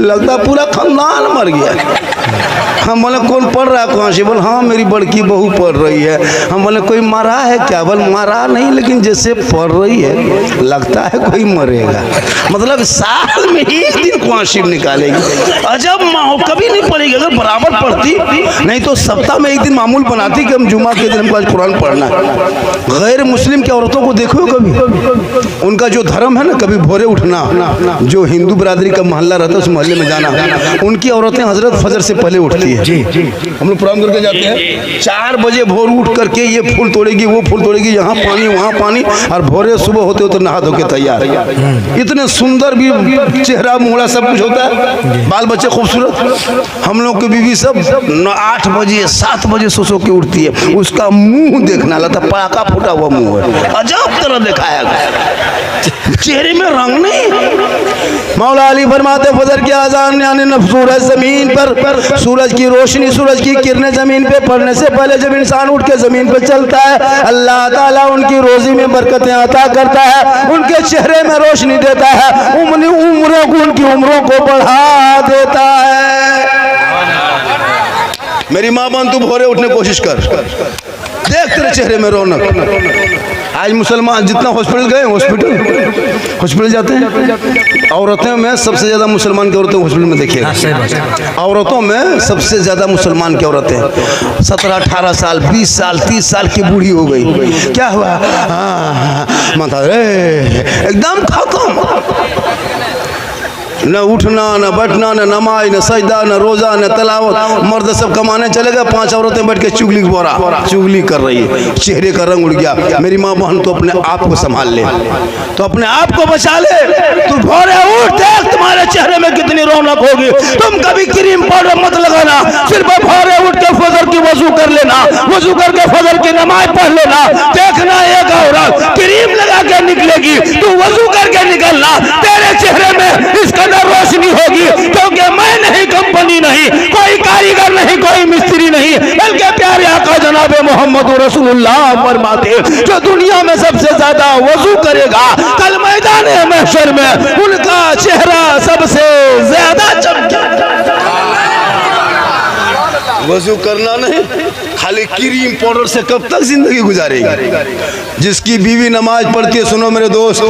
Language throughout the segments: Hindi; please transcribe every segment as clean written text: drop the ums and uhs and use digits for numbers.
लगता पूरा खानदान मर गया। हम बोले कौन पढ़ रहा है कहाँ से? बोले हाँ मेरी बड़की बहू पढ़ रही है। हम बोले कोई मरा है क्या? बोले मरा नहीं, लेकिन जैसे पढ़ रही है लगता है कोई मरेगा। मतलब साल में एक दिन कुआं शिव निकालेगी। अजब माँ, कभी नहीं पढ़ेगी। अगर बराबर पढ़ती, नहीं तो सप्ताह में एक दिन मामूल बनाती कि हम जुमा के दिन हमको आज कुरान पढ़ना है। गैर मुस्लिम की औरतों को देखो कभी, उनका जो धर्म है ना, कभी भोरे उठना, जो हिंदू बरादरी का मोहल्ला रहता है उस मोहल्ले में जाना, उनकी औरतें हजरत फजर से पहले उठती है। जी हम लोग प्रोग्राम करके जाते हैं 4 बजे भोर उठ करके ये फूल तोड़ेगी, वो फूल तोड़ेगी, यहाँ पानी वहाँ पानी, और भोरे सुबह होते होते नहा धो के तैयार। इतने सुंदर भी चेहरा मुहरा सब कुछ होता है, बाल बच्चे खूबसूरत। हम लोग की बीवी सब 8 बजे 7 बजे सो के उठती है। उसका मुंह देखना लगता, पाका फूटा हुआ मुंह है, अजब तरह दिखाया गया, चेहरे में रंग नहीं। मौला अली फरमाते फजर की अजान यानी सूरज जमीन पर, सूरज की रोशनी, सूरज की किरणें जमीन पे पड़ने से पहले जब इंसान उठ के जमीन पे चलता है, अल्लाह ताला उनकी रोजी में बरकतें अता करता है, उनके चेहरे में रोशनी देता है, उम्रों को, उनकी उम्रों को बढ़ा देता है। मेरी माँ बहन तू भोरे उठने की कोशिश कर, देख तेरे चेहरे में रौनक। आज मुसलमान जितना हॉस्पिटल गए, हॉस्पिटल जाते हैं, औरतों में सबसे ज्यादा मुसलमान की औरतें हॉस्पिटल में देखिए। औरतों में सबसे ज्यादा मुसलमान की औरतें 17, 18 साल, 20 साल, 30 साल की बूढ़ी हो गई। क्या हुआ? माता एकदम खत्म, न उठना, न बैठना, न नमाज, न सजदा, न रोजा, न तलावत। मर्द सब कमाने चले गए, 5 औरतें बैठ के चुगली चुगली कर रही है, चेहरे का रंग उड़ गया। मेरी माँ बहन तो अपने आप को संभाल ले, तो अपने आप को बचा ले। तू भोरे उठ, देख तुम्हारे चेहरे में कितनी रौनक होगी। तुम कभी क्रीम पाउडर मत लगाना, सिर्फ भोरे उठ के फजर की वजू कर लेना, वजू करके फजर की नमाज पढ़ लेना। देखना एक औरत क्रीम लगा के निकलेगी, तू वजू करके निकलना, तेरे चेहरे में इसका रोशनी होगी, क्योंकि मैं नहीं, कंपनी नहीं, कोई कारीगर नहीं, कोई मिस्त्री नहीं, बल्कि प्यारे आका जनाबे मोहम्मद रसूलुल्लाह फरमाते जो दुनिया में सबसे ज्यादा वजू करेगा कल मैदान महशर में उनका चेहरा सबसे ज्यादा चमकेगा। वजू करना नहीं, खाली क्रीम पाउडर से कब तक जिंदगी गुजारेगी। जिसकी बीवी नमाज पढ़ती है, सुनो मेरे दोस्त,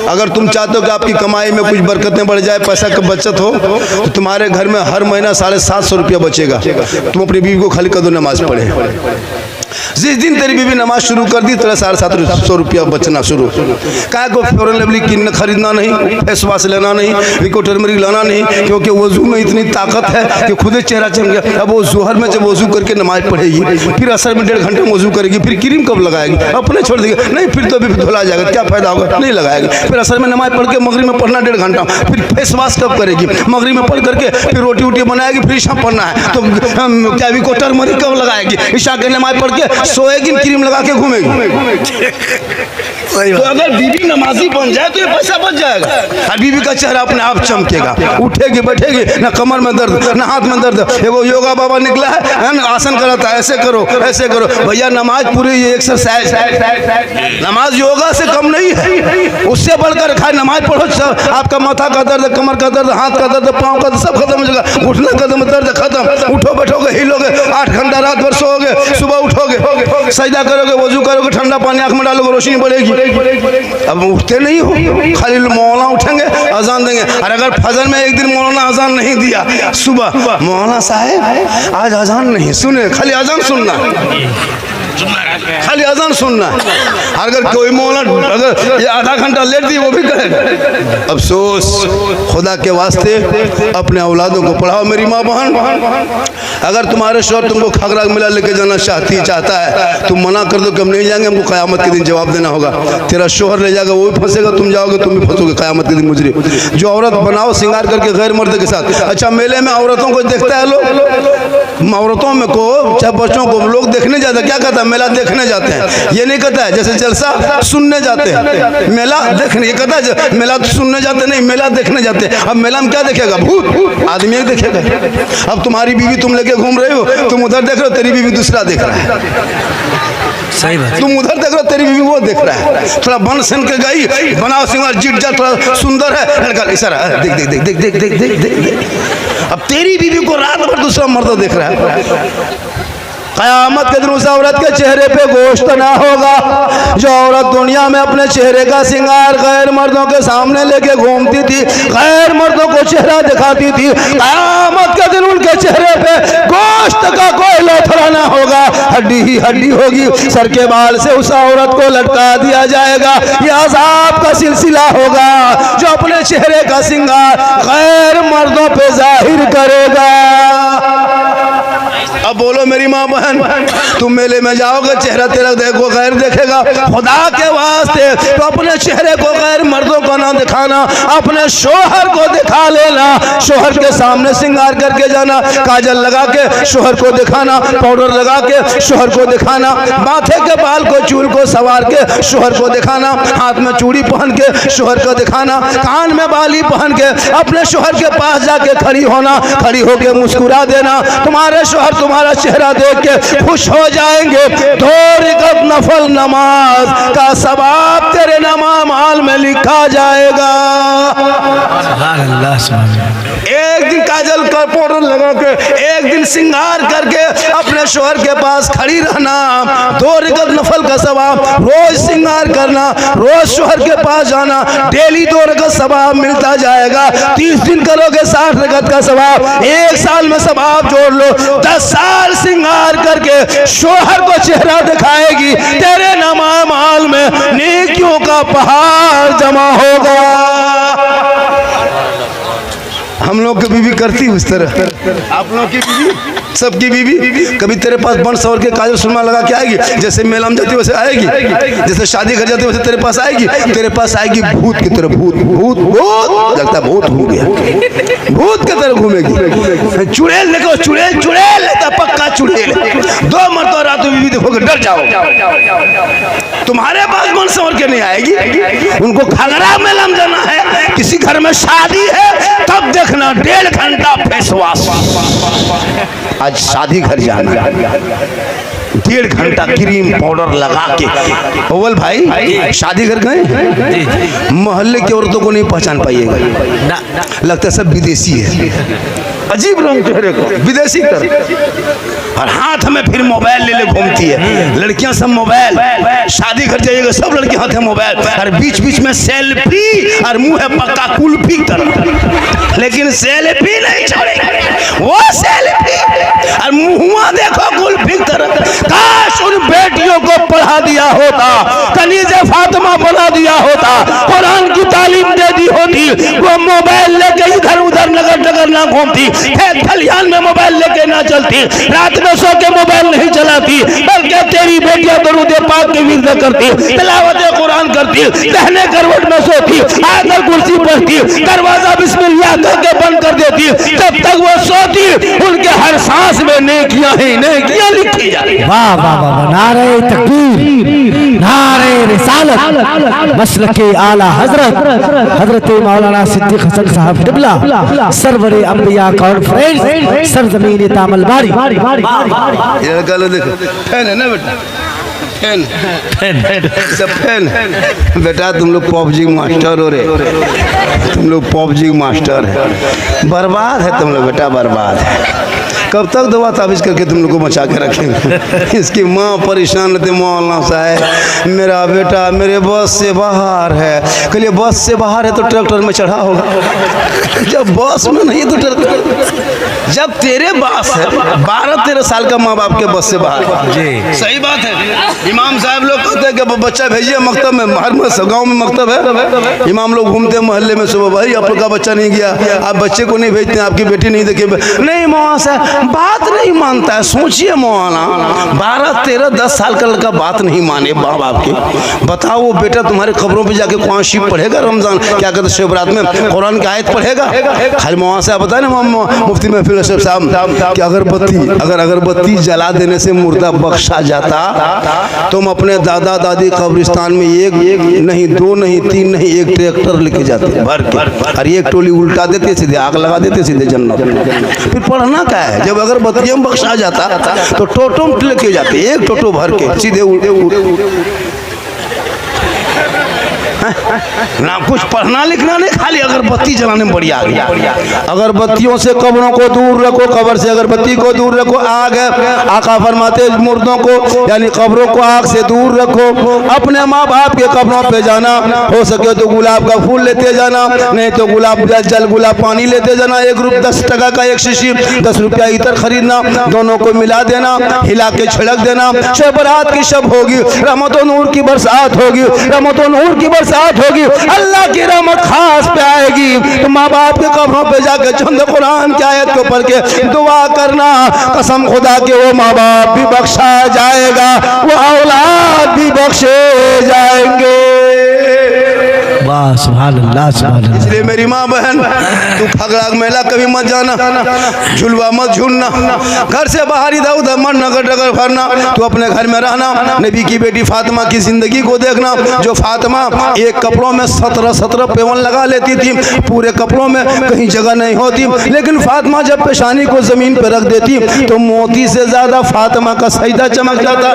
अगर तुम चाहते हो कि आपकी कमाई में कुछ बरकतें बढ़ जाए, पैसा की बचत हो, तो तुम्हारे घर में हर महीना 750 रुपया बचेगा। तुम अपनी बीवी को खाली कदो नमाज पढ़े। जिस दिन तेरी बीवी नमाज शुरू कर दी, तेरा 750 रुपया बचना शुरू। क्या को फेयर लवली किन खरीदना नहीं, फेस वॉश लेना नहीं, रिको टर्मरिक लाना नहीं, क्योंकि वजू में इतनी ताकत है कि खुद चेहरा चमक गया। अब वो जोहर में जब वजू करके नमाज पढ़ेगी, फिर असर में 1.5 घंटे वजू करेगी, फिर क्रीम कब लगाएगी? अपने छोड़ देगी, नहीं फिर तो अभी धुला जाएगा, क्या फायदा होगा, नहीं लगाएगी। फिर असर में नमाज पढ़ के मगरिब में पढ़ना 1.5 घंटा, फिर फेस वॉश कब करेगी? मगरिब में पढ़ करके फिर रोटी वोटी बनाएगी, फिर ईशा पढ़ना है तो क्या रिको टर्मरिक कब लगाएगी? ईशा के नमाज पढ़ के सोएगी, क्रीम लगा के घूमेगी। तो अगर बीवी नमाजी बन जाए तो ये पैसा बच जाएगा, और बीवी का चेहरा अपने आप चमकेगा। उठेगी बैठेगी, ना कमर में दर्द, ना हाथ में दर्द। एगो योगा बाबा निकला है ना, आसन कराता है, ऐसे करो ऐसे करो। भैया नमाज पूरी ये एक्सरसाइज, नमाज योगा से कम नहीं है, उससे बढ़कर खाए। नमाज पढ़ो, आपका माथा का दर्द, कमर का दर्द, हाथ का दर्द, पाँव का दर्द सब खत्म हो जाएगा। घुटना कदम दर्द खत्म। उठो बैठोगे, हिलोगे, 8 घंटा रात भर सोओगे, सुबह उठोगे, सजदा करोगे, वजू करोगे, ठंडा पानी आंख में डालोगे, रोशनी बढ़ेगी। अब उठते नहीं हो, खाली मौलाना उठेंगे, अजान देंगे। और अगर फजर में एक दिन मौलाना अजान नहीं दिया, सुबह मौलाना साहब आज अजान नहीं सुने, खाली अजान सुनना, खाली अजान सुनना। अगर कोई मौलाना अगर ये आधा घंटा लेट दी, वो भी करेगा। अफसोस, खुदा के वास्ते अपने औलादों को पढ़ाओ। मेरी माँ बहन, अगर तुम्हारे शौहर तुमको खागरा मिला लेके जाना चाहता है, तुम मना कर दो कि हम नहीं जाएंगे, हमको क़यामत के दिन जवाब देना होगा। तेरा शौहर ले जाएगा, वो भी फंसेगा, तुम जाओगे, तुम भी फंसोगे क़यामत के दिन। मुजरिम जो औरत बनाओ श्रृंगार करके गैर मर्द के साथ। अच्छा, मेले में औरतों को देखता है लोग, औरतों में को चाहे बच्चों को लोग देखने जाते हैं। क्या कहता है? मेला देखने जाते हैं। ये नहीं कहता है जैसे जलसा सुनने जाते हैं, मेला देखने। ये कहता है मेला सुनने जाते नहीं, मेला देखने जाते हैं। अब मेला में क्या देखेगा? भूत आदमी देखेगा। अब तुम्हारी बीवी तुम लेके घूम रहे हो, तुम उधर देख रहे हो, तेरी बीवी दूसरा देख रहा है। सही बात। तुम उधर देख रहे हो, तेरी बीवी वो देख रहा है। थोड़ा बन सन के गई, बनाओ सिंगार, जिट जा, थोड़ा सुंदर है, लड़का इशारा, देख देख देख देख देख देख देख देख देख। अब तेरी बीवी को रात भर दूसरा मर्द देख रहा है। क़यामत के दिन उस औरत के चेहरे पे गोश्त ना होगा। जो औरत दुनिया में अपने चेहरे का सिंगार गैर मर्दों के सामने लेके घूमती थी, गैर मर्दों को चेहरा दिखाती थी, क़यामत के दिन उनके चेहरे पे गोश्त का कोई लोथड़ा ना होगा, हड्डी ही हड्डी होगी। सर के बाल से उस औरत को लटका दिया जाएगा। यह अज़ाब का सिलसिला होगा जो अपने चेहरे का सिंगार गैर मर्दों पे जाहिर करेगा। अब बोलो मेरी माँ बहन, तुम मेले में जाओगे, चेहरा तेरा देखो गैर देखेगा। खुदा के वास्ते तो अपने चेहरे को गैर मर्दों को ना दिखाना, अपने शोहर को दिखा लेना। शोहर के सामने सिंगार करके जाना, काजल लगा के शोहर को दिखाना, पाउडर लगा के शोहर को दिखाना, माथे के बाल को चूल को सवार के शोहर को दिखाना, हाथ में चूड़ी पहन के शोहर को दिखाना, कान में बाली पहन के अपने शोहर के पास जाके खड़ी होना, खड़ी होके मुस्कुरा देना। तुम्हारे शोहर तुम्हारा चेहरा देख के खुश हो जाएंगे। 2 रकात नफल नमाज का सवाब तेरे नमाज़ में लिखा जाएगा। एक दिन काजल का पाउडर लगा के, एक दिन सिंगार करके अपने शोहर के पास खड़ी रहना, 2 रकात नफल का सवाब। रोज सिंगार करना, रोज शोहर के पास जाना, डेली 2 रकात सवाब मिलता जाएगा। 30 दिन करोगे 60 रकात का सवाब। 1 साल में सवाब जोड़ लो, 10 साल सिंगार करके शोहर को चेहरा दिखाएगी, तेरे नमाज़ में नेकियों का पहाड़ जमा होगा। हम लोग की बीवी करती उस तरह, आप लोग की बीवी, सबकी बीवी कभी तेरे पास बन सवर के काजल सुरमा लगा के आएगी, जैसे मेला में जाती वैसे आएगी, जैसे शादी घर जाती वैसे तेरे पास आएगी। तेरे पास आएगी भूत की तरह, भूत भूत भूत लगता भूत हो गया, भूत की तरह घूमेगी। चुड़ैल देखो, चुड़ैल चुड़ैल लेता, पक्का चुड़ैल। 2 मरतबा रात में बीवी देखोगे डर जाओ। तुम्हारे पास बन सवर के नहीं आएगी, उनको घाघरा मेला में जाना है, किसी घर में शादी है, तब देखना 1.5 घंटा फेस वॉश। आज शादी घर जाना, 1.5 घंटा क्रीम पाउडर लगा के। अव्वल भाई शादी घर गए, मोहल्ले की औरतों को नहीं पहचान पाइएगा, लगता है सब विदेशी है, अजीब रंग चेहरे को, विदेशी कर। और हाथ में फिर मोबाइल ले ले घूमती है लड़कियां, सब मोबाइल। शादी घर जाइएगा सब लड़के हाथ में मोबाइल, और बीच बीच में सेल्फी, और मुंह है पक्का कुल्फी तरह, लेकिन सेल्फी नहीं छोड़ेंगे, वो सेल्फी और मुंह देखो कुल्फी तरह। काश उन बेटियों को पढ़ा दिया होता, कनीज़े फातिमा बना दिया होता, कुरान की तालीम दे दी होती, वो मोबाइल लेके इधर उधर नगर नगर ना घूमती, खलिहान में मोबाइल लेके ना चलती, रात में सो के मोबाइल नहीं चलाती, बल्कि तेरी बेटियां दरूद पाक की विरद करती, तिलावत कुरान करती, दहने करवट में सोती, आयतल कुर्सी पढ़ती, दरवाजा बिस्मिल्लाह करके बंद कर देती, जब तक वो सोती उनके हर सांस में नेकियां ही नेकियां लिखी जा रही। वाह वाह वाह, नारे तकबीर, नारे रिसालत, मसलके आला हजरत मौलाना सिद्दीक हसन साहब क़िबला, सरवरे अंबिया कॉन्फ्रेंस, सरजमीन तामल बारी। ये लड़का लो देखो, फैन है ना बेटा, फैन सब फैन। बेटा तुम लोग पबजी मास्टर हो रे, तुम लोग पबजी मास्टर है, बर्बाद है तुम लोग बेटा, बर्बाद है। कब तक दवा ताबीज़ करके तुम लोग को बचा के रखेंगे। इसकी माँ परेशान रहती, मौलाना साहब मेरा बेटा मेरे बस से बाहर है। कहिए बस से बाहर है तो ट्रैक्टर में चढ़ा होगा, जब बस में नहीं तो ट्रैक्टर। जब तेरे बास है 12-13 साल का माँ बाप के बस से बाहर जी, सही बात है। इमाम साहब लोग कहते हैं कि बच्चा भेजिए मकतब में, हर गाँव में मकतब है, इमाम लोग घूमते महल्ले में, सुबह भाई आप लोग का बच्चा नहीं गया, आप बच्चे को नहीं भेजते, आपकी बेटी नहीं देखे, नहीं मौलाना साहब बात नहीं मानता है। सोचिए मौलाना 12-13-10 साल का लड़का बात नहीं माने माँ बाप की, बताओ वो बेटा तुम्हारे खबरों पे जाके कुरान शरीफ पढ़ेगा, रमजान क्या कहते शिवरात में कुरान की आयत पढ़ेगा। खाली मौलाना साहब बताए ना मुफ्ती महफिल साहब कि अगरबत्ती जला देने से मुर्दा बख्शा जाता, तुम अपने दादा दादी कब्रिस्तान में एक नहीं, दो नहीं, तीन नहीं, एक ट्रैक्टर लेके जाते भर के, और एक टोली उल्टा देते, सीधे आग लगा देते, सीधे जन्नत। फिर पढ़ना क्या है? जब अगर बतियम बख्शा जाता तो टोटो लेके जाते, एक टोटो भर के सीधे ना कुछ पढ़ना लिखना नहीं, खाली अगरबत्ती जलाने में बढ़िया आ गया। अगरबत्तियों से कब्रों को दूर रखो, कब्र से अगरबत्ती को दूर रखो। आग है, आका फरमाते मुर्दों को यानी कब्रों को आग से दूर रखो। अपने माँ बाप के कब्रों पे जाना, हो सके तो गुलाब का फूल लेते जाना, नहीं तो गुलाब जल गुलाब पानी लेते जाना। 10 टका का एक शीशी, 10 रुपया इतर खरीदना, दोनों को मिला देना, हिला के छिड़क देना। शब बरात की शब होगी, रहमत नूर की बरसात होगी, रहमत नूर की बरसात होगी, अल्लाह की रहमत खास पे आएगी। तो माँ बाप के कब्रों पे जाकर चंद कुरान की आयत को पढ़ के दुआ करना, कसम खुदा के वो माँ बाप भी बख्शा जाएगा, वो औलाद भी बख्शे जाएंगे। वाह सुभान अल्लाह, सुभान अल्लाह। इसलिए मेरी माँ बहन, तू फगड़ा मेला कभी मत जाना, झुलवा मत झूलना, घर से बाहर इधर उधर मत नगर डगर भरना, तू अपने घर में रहना। नबी की बेटी फातिमा की जिंदगी को देखना, जो फातिमा एक कपड़ों में 17 पेवन लगा लेती थी, पूरे कपड़ों में कहीं जगह नहीं होती, लेकिन फातिमा जब पेशानी को जमीन पर रख देती तो मोती से ज्यादा फातिमा का सजदा चमक जाता।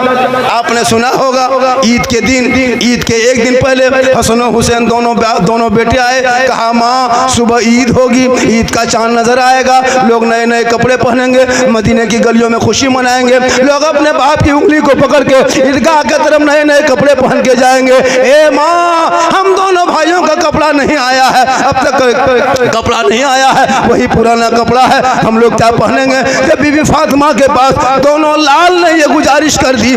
आपने सुना होगा, ईद के दिन, ईद के एक दिन पहले हसन हुसैन दोनों बेटे आए, कहा माँ सुबह ईद होगी, ईद का चांद नजर आएगा, लोग नए नए कपड़े पहनेंगे, मदीने की गलियों में खुशी मनाएंगे, लोग अपने बाप की उंगली को पकड़ के ईदगाह की तरफ नए नए कपड़े पहन के जाएंगे। ए माँ, हम दोनों भाइयों का कपड़ा नहीं आया है, अब तक कपड़ा नहीं आया है, वही पुराना कपड़ा है, हम लोग क्या पहनेंगे? जब बीबी फातिमा के पास दोनों लाल ने ये गुजारिश कर दी,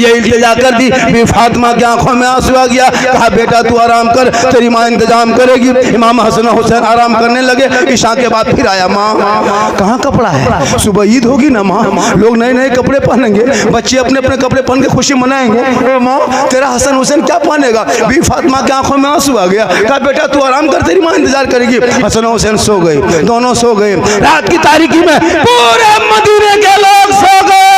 ये इल्तिजा कर दी, बीबी फातिमा की आंखों में आंसू आ गया। कहा बेटा तू आराम कर, तेरी माँ इंतजाम करेगी। इमाम हसन हुसैन आराम करने लगे। इशा के बाद फिर आया, माँ कहाँ कपड़ा है? सुबह ईद होगी ना माँ, लोग नए नए कपड़े पहनेंगे, बच्चे अपने अपने कपड़े पहन के खुशी मनाएंगे, माँ तेरा हसन हुसैन क्या पहनेगा? बीबी फातिमा की आंखों में आंसू आ गया। कहा बेटा तू आराम कर, तेरी माँ इंतजार करेगी। हसन हुसैन सो गए, दोनों सो गए। रात की तारीकी में पूरे मदीने के लोग सो गए,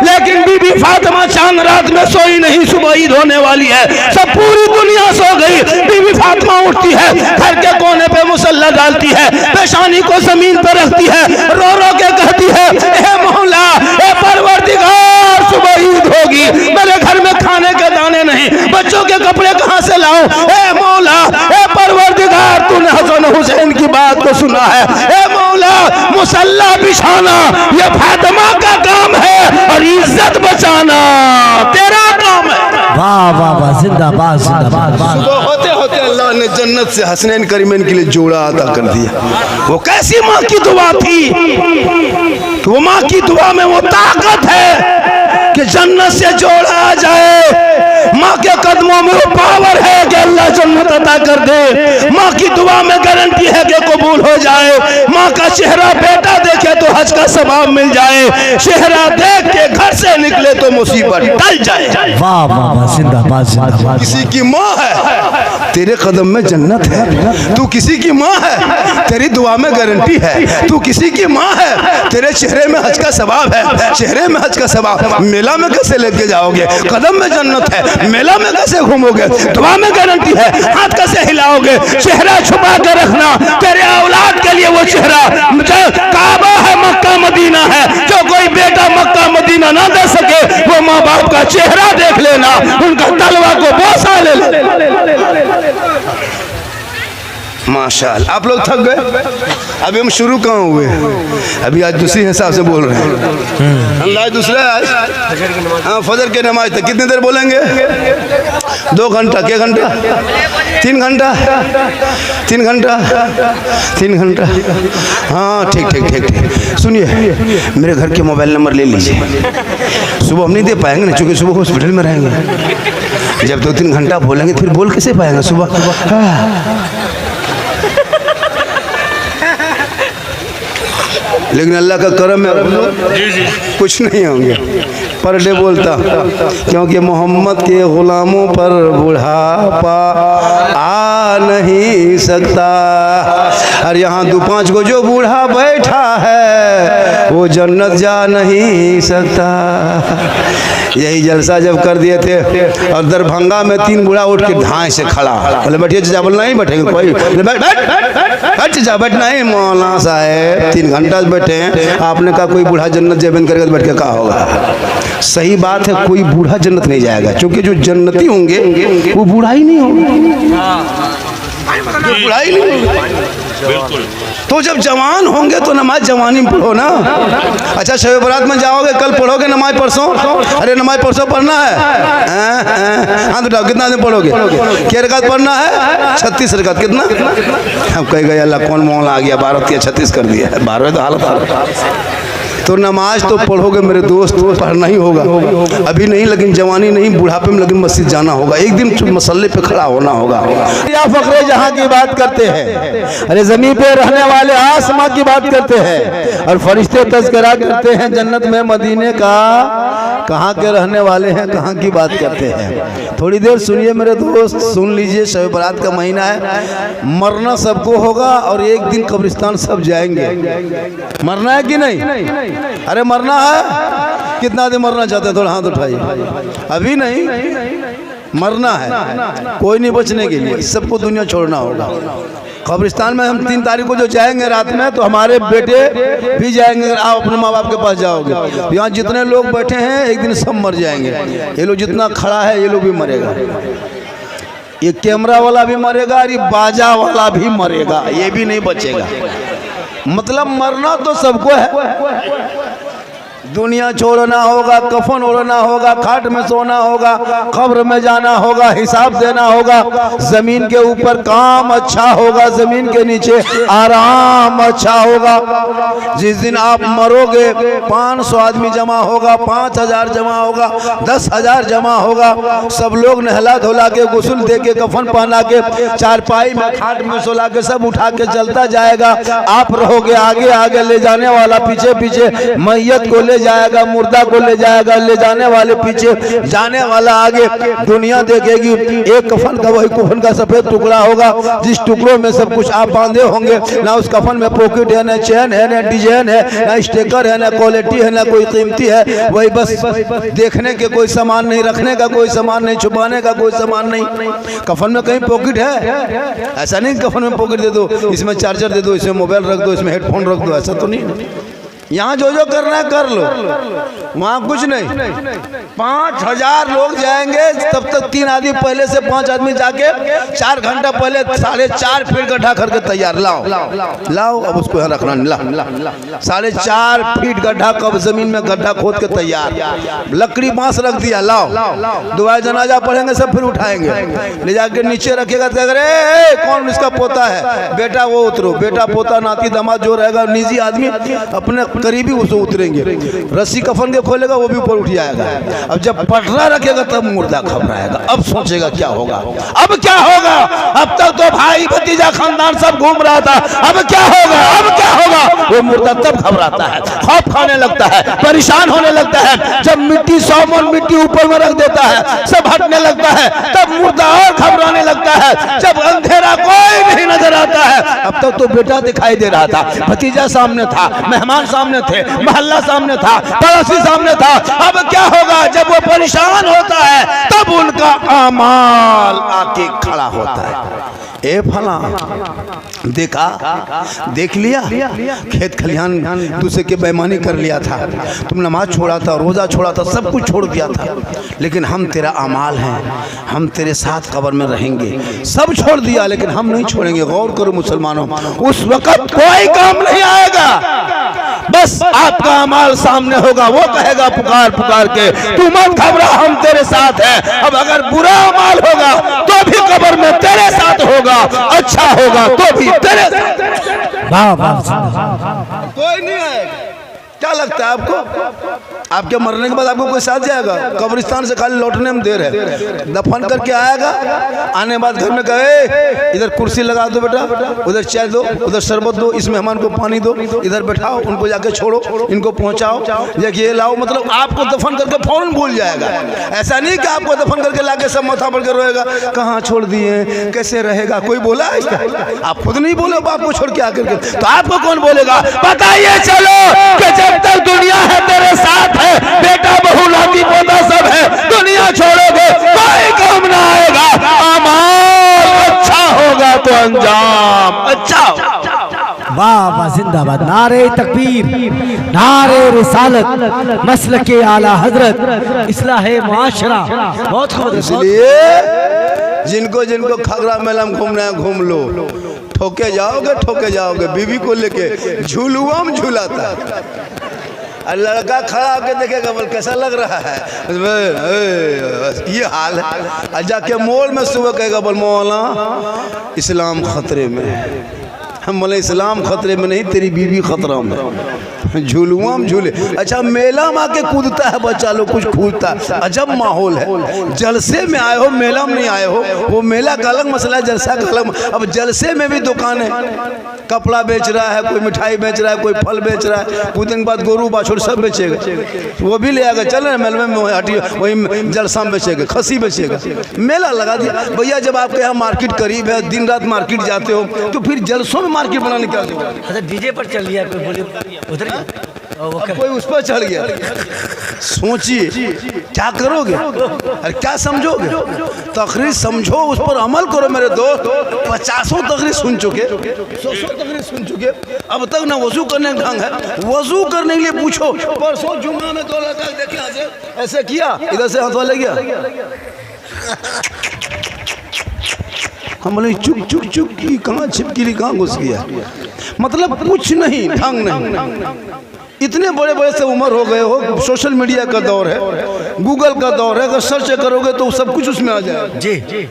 लेकिन बीबी फातिमा चांद रात में सोई नहीं। सुबह ईद होने वाली है, सब पूरी दुनिया सो गई। बीबी फातिमा उठती है, घर के कोने पे मुसल्ला डालती है, पेशानी को जमीन पर रखती है, रो रो के कहती है, ए मौला, ए परवरदिगार, सुबह ईद होगी, मेरे घर में खाने के दाने नहीं, बच्चों के कपड़े कहाँ से लाऊं? ए मौला, ए परवरदिगार, तूने हसन हुसैन की बात को सुना है, ए मौला, मुसल्ला बिछाना ये फातिमा का काम है और इज्जत बचाना तेरा काम है। वाह वाह वाह, जिंदाबाद जिंदाबाद। तो होते होते अल्लाह ने जन्नत से हसनैन करीमैन के लिए जोड़ा अता कर दिया। वो कैसी माँ की दुआ थी, कि वो माँ की दुआ में वो ताकत है कि जन्नत से जोड़ा आ जाए। माँ के कदमों में वो पावर है कि अल्लाह जन्नत अता कर दे। माँ की दुआ में गारंटी है कि कबूल हो जाए। माँ का चेहरा बेटा देखे तो हज का सवाब मिल जाए, चेहरा देख के घर से निकले तो मुसीबत टल जाए। वाह वाह वाह, जिंदाबाद जिंदाबाद। किसी की माँ है, तेरे कदम में जन्नत है। तू किसी की माँ है, तेरी दुआ में गारंटी है। तू किसी की माँ है, तेरे चेहरे में हज का सवाब है, चेहरे में हज का सवाब। मेला में कैसे लेके जाओगे? कदम में जन्नत है, मेला में कैसे घूमोगे? दुआ में गारंटी है, हाथ कैसे हिलाओगे? चेहरा छुपा के रखना, तेरे औलाद के लिए वो चेहरा काबा है, मक्का मदीना है। जो कोई बेटा मक्का मदीना ना दे सके, वो माँ बाप का चेहरा देख लेना, उनका तलवा को बोसा ले ले। माशाअल्लाह, आप लोग थक गए? अभी हम शुरू कहाँ हुए? अभी आज दूसरी हिसाब से बोल रहे हैं। अंदाज दूसरा है आज। हाँ, फजर के नमाज तक कितनी देर बोलेंगे? 2 घंटा, क्या घंटा? 3 घंटा, 3 घंटा, 3 घंटा। हाँ ठीक ठीक ठीक ठीक। सुनिए, मेरे घर के मोबाइल नंबर ले लीजिए। सुबह हम नहीं दे पाएंगे ना, चूँकि सुबह हॉस्पिटल में रहेंगे। जब 2-3 घंटा बोलेंगे फिर बोल कैसे पाएंगे सुबह? लेकिन अल्लाह का करम है, कुछ नहीं होंगे। पर डे बोलता, क्योंकि मोहम्मद के गुलामों पर बुढ़ापा आ नहीं सकता। और यहाँ 2-5 को जो बूढ़ा बैठा है वो जन्नत जा नहीं सकता। यही जलसा जब कर दिए थे और दरभंगा में 3 बूढ़ा उठ के धाए से खड़ा, बोले बैठिए चाचा, बोलना ही बैठेंगे कोई, बैठ चाचा बैठना ही। मौलाना साहब 3 घंटा बैठे हैं, आपने कहा कोई बूढ़ा जन्नत जेबन करेगा तो बैठ के कहा होगा। सही बात है, कोई बूढ़ा जन्नत नहीं जाएगा, क्योंकि जो जन्नती होंगे वो बूढ़ा ही नहीं होगा, बूढ़ा ही नहीं होगा। बिल्कुल। तो जब जवान होंगे तो नमाज जवानी में पढ़ो ना। अच्छा शब बारात में जाओगे, कल पढ़ोगे नमाज परसों? अरे नमाज परसों पढ़ना है। हाँ तो कितना दिन पढ़ोगे? क्या रकात पढ़ना है? 36 रकात। कितना? हम कह गए अल्लाह कौन मौला आ गया, 12 या 36 कर दिया है, 12 तो हालत। तो नमाज तो पढ़ोगे मेरे दोस्त, पढ़ना ही होगा। अभी नहीं, लेकिन जवानी नहीं, बुढ़ापे में, लेकिन मस्जिद जाना होगा, एक दिन मसल्ले पे खड़ा होना होगा। या फकरे जहाँ की बात करते हैं, अरे जमीन पे रहने वाले आसमां की बात करते हैं, और फरिश्ते तज़किरा करते हैं जन्नत में मदीने का। कहाँ के रहने वाले हैं, कहाँ की बात करते हैं। थोड़ी देर सुनिए मेरे दोस्त, सुन लीजिए। शब बारात का महीना है, मरना सबको होगा और एक दिन कब्रिस्तान सब जाएंगे। मरना है कि नहीं? अरे मरना है। कितना दिन मरना चाहते हैं? थोड़ा हाथ उठाइए। अभी नहीं, मरना है, कोई नहीं बचने के लिए, सबको दुनिया छोड़ना होगा। कब्रिस्तान में हम 3 तारीख को जो जाएंगे रात में, तो हमारे बेटे भी जाएंगे। आप अपने माँ बाप के पास जाओगे, यहाँ जितने लोग बैठे हैं एक दिन सब मर जाएंगे। ये लोग जितना खड़ा है ये लोग भी मरेगा, ये कैमरा वाला भी मरेगा, और ये बाजा वाला भी मरेगा, ये भी नहीं बचेगा। मतलब मरना तो सबको है। दुनिया छोड़ना होगा, कफन ओढ़ना होगा, खाट में सोना होगा, कब्र में जाना होगा, हिसाब देना होगा। जमीन के ऊपर काम अच्छा होगा, जमीन के नीचे आराम अच्छा होगा। जिस दिन आप मरोगे 500 आदमी जमा होगा, 5000 जमा होगा, 10,000 जमा होगा। सब लोग नहला धोला के, गुस्ल दे के, कफन पहना के, चारपाई में खाट में सोला के सब उठा के चलता जाएगा। आप रहोगे आगे आगे, ले जाने वाला पीछे पीछे, मैयत को ले जाएगा, मुर्दा को ले जाएगा, ले जाने वाले पीछे, जाने वाला आगे। दुनिया देखेगी, एक कफन का वही कफन का सफेद टुकड़ा होगा, जिस टुकड़ों में सब कुछ आप बांधे होंगे। ना उस कफन में पॉकेट है, ना चैन है, ना डिजाइन है, ना स्टिकर है, ना क्वालिटी है, ना कोई कीमती है। वही बस देखने के कोई सामान नहीं, रखने का कोई सामान नहीं, छुपाने का कोई सामान नहीं। कफन में कहीं पॉकेट है? ऐसा नहीं कफन में पॉकेट दे दो, इसमें चार्जर दे दो, इसमें मोबाइल रख दो, इसमें हेडफोन रख दो, ऐसा तो नहीं। यहाँ जो जो करना है कर लो, वहाँ कुछ नहीं। 5000 लोग जाएंगे, तब तक 3 आदमी पहले से 5 आदमी जाके 4 घंटा पहले 4.5 फीट गड्ढा करके तैयार। लाओ अब उसको यहाँ रखना। 4.5 फीट गड्ढा, कब जमीन में गड्ढा खोद के तैयार, लकड़ी बांस रख दिया। लाओ दुआ जनाजा पढ़ेंगे सब, फिर उठाएंगे, ले जाके नीचे रखेगा। कौन इसका पोता है? बेटा वो उतरो, बेटा पोता नाती दामाद जो रहेगा निजी आदमी अपने करीबी उसको उतरेंगे। रस्सी कफन के खोलेगा, वो भी ऊपर उठ जाएगा। अब जब पटरा रखेगा तब मुर्दा घबराएगा। अब सोचेगा क्या होगा, अब क्या होगा। अब तक तो भाई भतीजा खानदान सब घूम रहा था, अब क्या होगा, अब क्या होगा। वो मुर्दा तब घबराता है, खौफ खाने लगता है, परेशान होने लगता है। जब मिट्टी 100 मन मिट्टी ऊपर में रख देता है, सब हटने लगता है, तब मुर्दा और घबराने लगता है। जब अंधेरा कोई नहीं नजर आता है, अब तक तो बेटा दिखाई दे रहा था, भतीजा सामने था, मेहमान सामने थे, मोहल्ला सामने था, पड़ोसी सामने था। अब क्या होगा। जब वो परेशान होता है तब उनका आमाल आके खड़ा होता है। ए फला देखा, देख लिया, खेत खलिहान दूसरे के बेईमानी कर लिया था, तुम नमाज छोड़ा था, रोज़ा छोड़ा था, सब कुछ छोड़ दिया था, लेकिन हम तेरा अमाल हैं, हम तेरे साथ कब्र में रहेंगे। सब छोड़ दिया लेकिन हम नहीं छोड़ेंगे। गौर करो मुसलमानों, उस वक्त कोई काम नहीं आएगा, बस आपका अमाल सामने होगा। वो कहेगा पुकार पुकार के, तू मत घबरा, हम तेरे साथ हैं। अब अगर बुरा अमाल होगा तो भी कब्र में तेरे साथ होगा, अच्छा होगा तो भी तेरे साथ। कोई नहीं आएगा। क्या लगता है आपको? आपके मरने के बाद आपको कोई साथ जाएगा? कब्रिस्तान से खाली लौटने में देर है, दफन करके आएगा, आने के बाद घर में कहे इधर कुर्सी लगा दो बेटा, उधर चाय दो, उधर शरबत दो, इस मेहमान को पानी दो, इधर बैठाओ, उनको जाके छोड़ो, इनको पहुंचाओ, ये लाओ। मतलब आपको दफन करके फौरन भूल जाएगा। ऐसा नहीं कि आपको दफन करके लाके सब माथा पड़ कर रोएगा, कहाँ छोड़ दिए, कैसे रहेगा, कोई बोला है इसका? आप खुद नहीं बोले बाप को छोड़ के आकर के, तो आपको कौन बोलेगा? बताइए चलो कि जब तक दुनिया है तेरे साथ है, बेटा बहू नाती पोता सब है, दुनिया छोड़ोगे कोई काम ना आएगा, अमाल अच्छा होगा तो अंजाम अच्छा होगा। वाह वाह, जिंदाबाद, नारे तकबीर, नारे रिसालत, मसलके आला हजरत, इस्लाहे मुआशरा। बहुत खूब। इसलिए जिनको जिनको खगरा मेला में घूमना है घूम लो, ठोके जाओगे, बीवी को लेके झूलुआ में झूलाता है, लड़का खड़ा होकर देखेगा बोल कैसा लग रहा है, ये हाल है। जाके मोल में सुबह कहेगा बोल मौला इस्लाम खतरे में है। हम बोले इस्लाम खतरे में नहीं, तेरी बीवी खतरा में। झूलुआ में झूले। अच्छा, मेला में आके कूदता है बच्चा लोग, कुछ कूदता है, अजब माहौल है। जलसे में आए हो, मेला में नहीं आए हो, वो मेला का अलग मसला है, जलसा का अलग। अब जलसे में भी दुकानें, कपड़ा बेच रहा है, कोई मिठाई बेच रहा है, कोई फल बेच रहा है, कुछ दिन बाद गोरू बाछुर सब बेचेगा, वो भी ले आएगा, चल रहे मेले में वही जलसा में बेचेगा, खसी बेचेगा। मेला लगा दिया भैया। जब आपके यहाँ मार्केट करीब है, दिन रात मार्केट जाते हो, तो फिर जलसों में मार्केट बनाने क्या जरूरत? अच्छा, डीजे पर चल लिया कोई, बोले उधर कोई उस पर चढ़ गया। सोचिए क्या करोगे, अरे क्या समझोगे? तकरीर समझो, उस पर अमल करो मेरे दोस्त। 50 तकरीर सुन चुके, 100 तकरीर सुन चुके, अब तक ना वजू करने का ढंग है। वजू करने के लिए पूछो, परसों जुम्मा में 2 लड़का देखे ऐसे किया, इधर से हाथ ले गया, हम बोले चुप चुप चुप की, कहाँ छिपकली कहाँ घुस गया। मतलब कुछ नहीं, ढंग नहीं। इतने बड़े बड़े से उम्र हो गए हो, सोशल मीडिया का दौर है, गूगल का दौर है, अगर सर्च करोगे तो सब कुछ उसमें आ जाएगा। जी,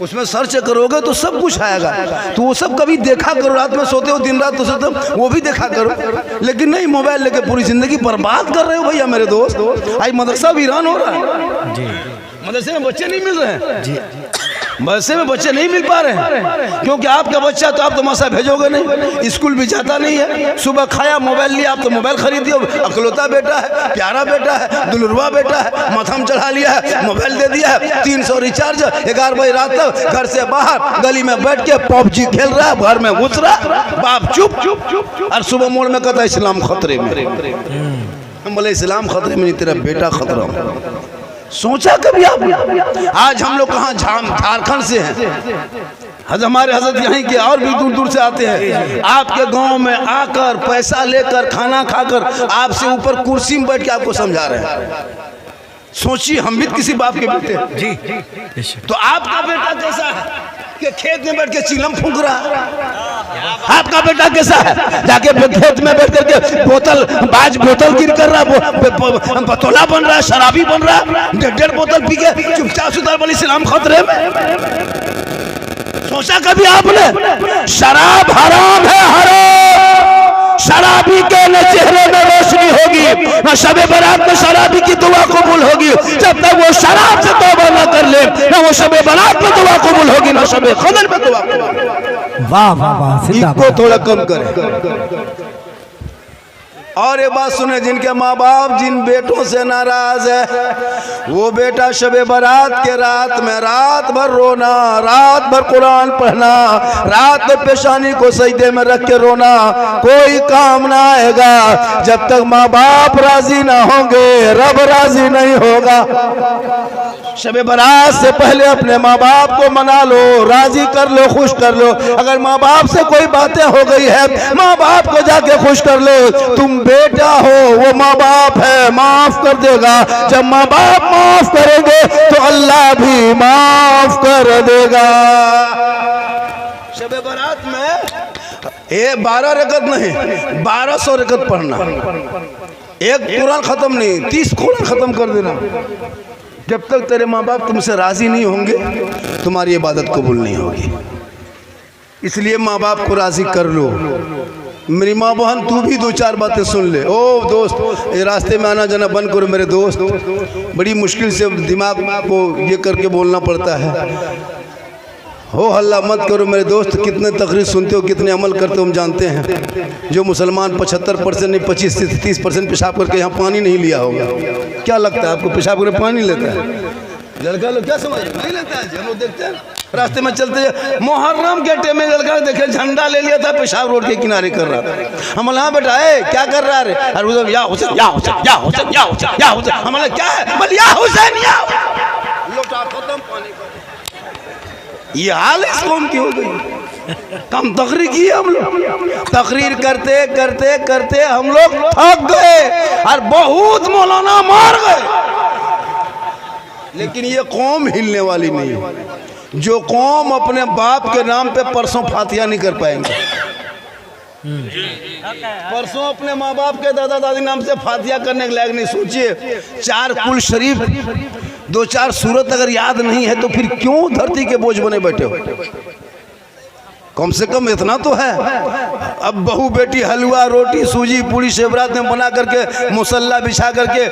उसमें सर्च करोगे तो सब कुछ आएगा। तो वो सब कभी देखा करो, रात में सोते हो, दिन रात तो सोते हो, वो भी देखा करो। लेकिन नहीं, मोबाइल लेके पूरी जिंदगी बर्बाद कर रहे हो भैया मेरे दोस्त। आज मदरसा वीरान हो रहा है जी, मदरसे में बच्चे नहीं मिल रहे हैं जी, मदरसे में बच्चे नहीं मिल पा रहे हैं, क्योंकि आपका बच्चा तो आप तो मसा भेजोगे नहीं, स्कूल भी जाता नहीं है। सुबह खाया, मोबाइल लिया, आप तो मोबाइल खरीद दिया, अकलौता बेटा है, प्यारा बेटा है, दुलरुआ बेटा है, माथम चढ़ा लिया है, मोबाइल दे दिया है, 300 रिचार्ज, 11 बजे रात तक घर से बाहर गली में बैठ के पबजी खेल रहा है, घर में घुस रहा, बाप चुप चुप चुप, और सुबह मोड़ में कहता है इस्लाम खतरे में। हम बोले इस्लाम खतरे में नहीं, तेरा बेटा खतरा में। सोचा कभी आप? आज हम लोग कहाँ, झारखंड से हैं, हमारे हजरत यहीं के और भी दूर दूर से आते हैं, आपके गांव में आकर पैसा लेकर, खाना खाकर, आपसे ऊपर कुर्सी में बैठ के आपको समझा रहे हैं। सोचिए, हम भी किसी बाप के बेटे हैं जी, तो आपका बेटा कैसा है कि खेत में बैठ के चिलम फूंक रहा है? आपका बेटा कैसा है, जाके खेत में बैठ करके बोतल गिर कर रहा, पतोला बन रहा है, शराबी बन रहा है, 1.5 बोतल पी के चुपचाप सुधार बोली इस्लाम खतरे में। सोचा कभी आपने? शराब हराम है, हराम। शराबी के न चेहरे में रोशनी होगी, न शबे बारात में शराबी की दुआ कबूल होगी, जब तक वो शराब से तौबा न कर ले, न वो शबे बारात में दुआ कबूल होगी, न शबे क़द्र में दुआ कबूल होगी। वाह वाह वाह, इसको थोड़ा कम करें। और ये बात सुने, जिनके माँ बाप जिन बेटों से नाराज है, वो बेटा शबे बारात के रात में रात भर रोना, रात भर कुरान पढ़ना, रात भर पेशानी को सजदे में रख के रोना, कोई काम ना आएगा। जब तक माँ बाप राजी ना होंगे, रब राजी नहीं होगा। शबे बारात से पहले अपने माँ बाप को मना लो, राजी कर लो, खुश कर लो। अगर माँ बाप से कोई बातें हो गई है, माँ बाप को जाके खुश कर लो। तुम बेटा हो, वो माँ बाप है, माफ कर देगा। जब माँ बाप माफ करेंगे तो अल्लाह भी माफ कर देगा। शबे बारात में 12 रकत नहीं, 1200 रकत पढ़ना, एक कुरान खत्म नहीं, 30 कुरान खत्म कर देना। जब तक तेरे माँ बाप तुमसे राजी नहीं होंगे, तुम्हारी इबादत कबूल नहीं होगी। इसलिए माँ बाप को राजी कर लो। मेरी माँ बहन तू भी दो चार बातें सुन ले। ओ दोस्त, ये रास्ते में आना जाना बंद करो मेरे दोस्त, बड़ी मुश्किल से दिमाग को ये करके बोलना पड़ता है। हो हल्ला मत करो मेरे दोस्त, कितने तकरीर सुनते हो, कितने अमल करते हो हम जानते हैं। जो मुसलमान 75% नहीं 25 से 30% पेशाब करके यहाँ पानी नहीं लिया होगा। क्या लगता है आपको पेशाब करके पानी लेता है? लड़का लोग क्या समझ नहीं लेता है। हम लोग देखते हैं रास्ते में चलते मुहर्रम के टाइम में लड़का देखे झंडा ले लिया था, पेशाब रोड के किनारे कर रहा था। हम हाँ बेटा है क्या कर रहा है? अरे उधर या हुसैन या हुसैन या हुसैन या हुसैन या हुसैन। हमारे क्या है? बोल या हुसैन या लोटा खत्म पानी। ये हाल इस कौम की हो गई। कम तकरीर की हम लोग, तकरीर करते करते करते हम लोग थक गए और बहुत मौलाना मार गए। लेकिन ये कौम हिलने वाली नहीं है। जो कौम अपने बाप के नाम पे परसों फातिहा नहीं कर पाएंगे, परसों अपने माँ बाप के दादा दादी नाम से फातिहा करने के लायक नहीं। सोचिए 4 कुल शरीफ 2-4 सूरत अगर याद नहीं है तो फिर क्यों धरती के बोझ बने बैठे हो? कम से कम इतना तो है। अब बहू बेटी हलवा रोटी सूजी पूरी सेवरात में बना करके मुसल्ला बिछा करके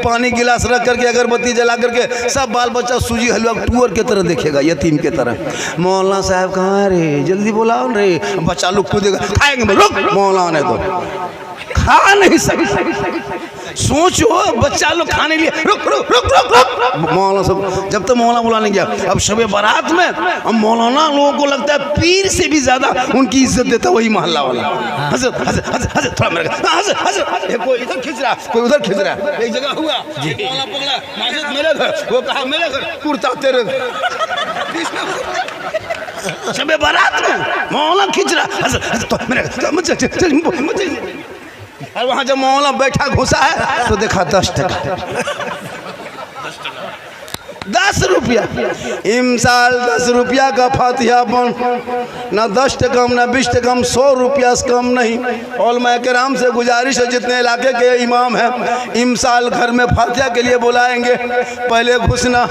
पानी गिलास रख करके अगरबत्ती जला करके सब बाल बच्चा सूजी हलवा टूअर के तरह देखेगा, यतीम के तरह। मौलाना साहब कहाँ रे, जल्दी बुलाओ रे। बच्चा लोग कूदेगा, खाएंगे रुक, मौलाना तो खा नहीं सकते। सोचो बच्चा लोग खाने लिए रुक रुक रुक रुक रुक। मौलाना सब जब तक मौलाना बुलाने गया, अब शबे बारात में अब मौलाना लोगों को लगता है पीर से भी ज्यादा उनकी इज्जत देता वही मोहल्ला वाला। हजरत हजरत हजरत हजरत थोड़ा मेरे हजरत हजरत, कोई इधर खींच रहा कोई उधर खींच रहा। एक जगह हुआ मौलाना पकड़ा, माजिद मेरे घर, वो कहा मेरे घर, कुर्ता तेरे घर। शबे बारात में मौलाना खींच रहा हजरत हजरत मेरे घर। और वहाँ जब मौलाना बैठा घुसा है तो देखा 10 टका 10 रुपया। इमसाल 10 रुपया का फातिहा बन, ना 10 टका ना 20 टका 100 रुपया से कम नहीं। उलमा किराम से गुजारिश है जितने इलाके के इमाम हैं, इमसाल घर में फातिहा के लिए बुलाएंगे, पहले घुसना,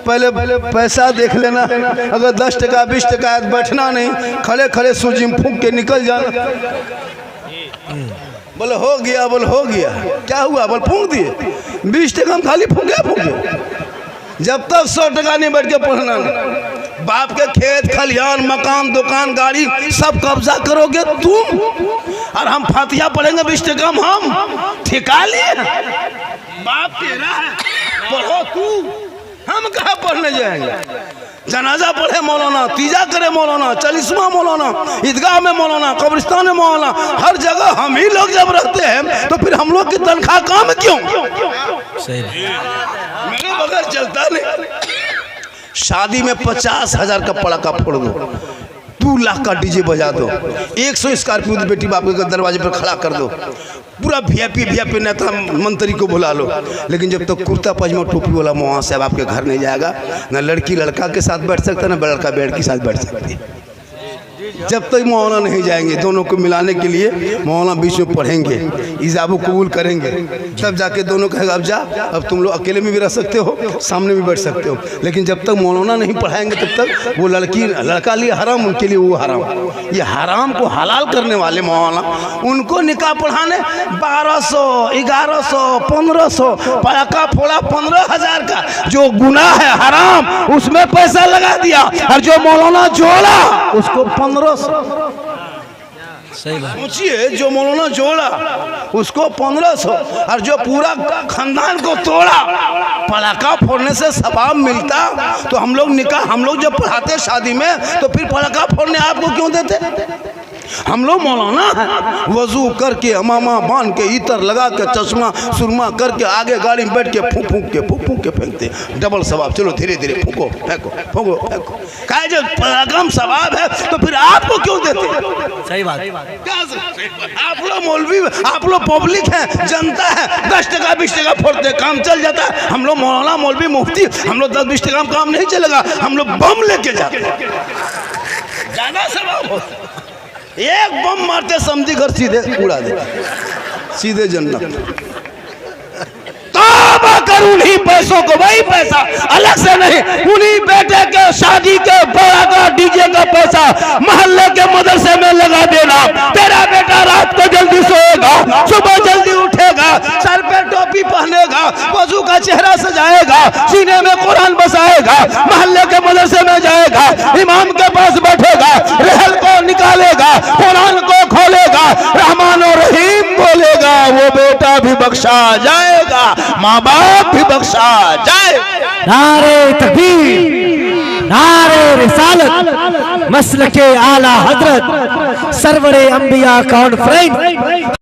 पहले पैसा देख लेना। अगर 10 टका 20 टका बैठना नहीं, खड़े खड़े सूजी में फूंक के निकल जाना। बोले हो गया, बोले हो गया, क्या हुआ? बोले फूंक दिए। 20 टका खाली फूंके। जब तक 100 टका नहीं बैठ के पढ़ना नहीं। बाप के खेत खलिहान मकान दुकान गाड़ी सब कब्जा करोगे तुम, और हम फातिहा पढ़ेंगे 20 टका हम ठिका लिए। बाप तेरा है, पढ़ो तू, हम कहाँ पढ़ने जाएंगे? जनाजा पढ़े मौलाना, तीजा करे मौलाना, 40वां मौलाना, ईदगाह में मौलाना, कब्रिस्तान में मौलाना, हर जगह हम ही लोग जब रहते हैं तो फिर हम लोग की तनख्वाह कम क्यों? सही मेरे बगैर चलता नहीं। शादी में 50,000 का पड़ाका फोड़ दो, 2 लाख का डीजे बजा दो, 100 स्कॉर्पियो बेटी बाप के दरवाजे पर खड़ा कर दो, पूरा वीआईपी नेता मंत्री को बुला लो। लेकिन जब तक कुर्ता पजामा टोपी वाला मौलाना साहब आपके घर नहीं जाएगा, ना लड़की लड़का के साथ बैठ सकता, ना लड़का बेड़ के साथ बैठ सकती। जब तक मौलाना नहीं जाएंगे, दोनों को मिलाने के लिए मौलाना बीच में पढ़ेंगे, इजाबो कबूल करेंगे, तब जाके दोनों कहेगा अब जा, अब तुम लोग अकेले में भी रह सकते हो, सामने भी बैठ सकते हो। लेकिन जब तक मौलाना नहीं पढ़ाएंगे तब तक वो लड़का लिए हराम, उनके लिए वो हराम। ये हराम को हलाल करने वाले मौलाना, उनको निकाह पढ़ाने 1200 1100 1500 पड़ाका फोड़ा 15,000 का, जो गुनाह है हराम उसमें पैसा लगा दिया, और जो मौलाना जोड़ा उसको 1500। सही बात। सोचिए जो मौलाना जोड़ा उसको 1500, और जो पूरा खानदान को तोड़ा, पड़ाका फोड़ने से सवाब मिलता। तो हम लोग निकाह, हम लोग जब पढ़ाते शादी में तो फिर पड़ाका फोड़ने आपको क्यों देते? हम लोग मौलाना हैं, वजू करके अमामा बांध के इतर लगा के चश्मा सुरमा करके आगे गाड़ी में बैठ के फूंक फूंक के फेंकते, डबल सवाब। चलो धीरे धीरे फूंको फेंको फूंको फेंको, कहे जो कम सवाब है तो फिर आपको क्यों देते? सही बात। आप लोग मौलवी, आप लोग पब्लिक हैं, जनता है, 10 टका 20 टका फोड़ते काम चल जाता है। हम लोग मौलाना मौलवी मुफ्ती, हम लोग 10-20 टका में काम नहीं चलेगा, हम लोग बम लेके जाते ज्यादा सवाब होता। एक बम मारते समझी घर सीधे उड़ा दे, सीधे जन्नत। तौबा कर उन्हीं पैसों को, वही पैसा अलग से नहीं, उन्हीं बेटे के शादी के बड़ा का डीजे का पैसा मोहल्ले के मदरसे में लगा देना। तेरा बेटा सुबह जल्दी उठेगा, सर पे टोपी पहनेगा, वजू का चेहरा सजाएगा, सीने में कुरान बसाएगा, मोहल्ले के मदरसे में जाएगा, इमाम के पास बैठेगा, रहल को निकालेगा, कुरान को खोलेगा, रहमान और रहीम बोलेगा, वो बेटा भी बख्शा जाएगा, माँ बाप भी बख्शा जाएगा। नारे तकबीर, नारे रिसालत, मसलके आला हजरत, सरवरे अंबिया कॉन्फ्रेंस।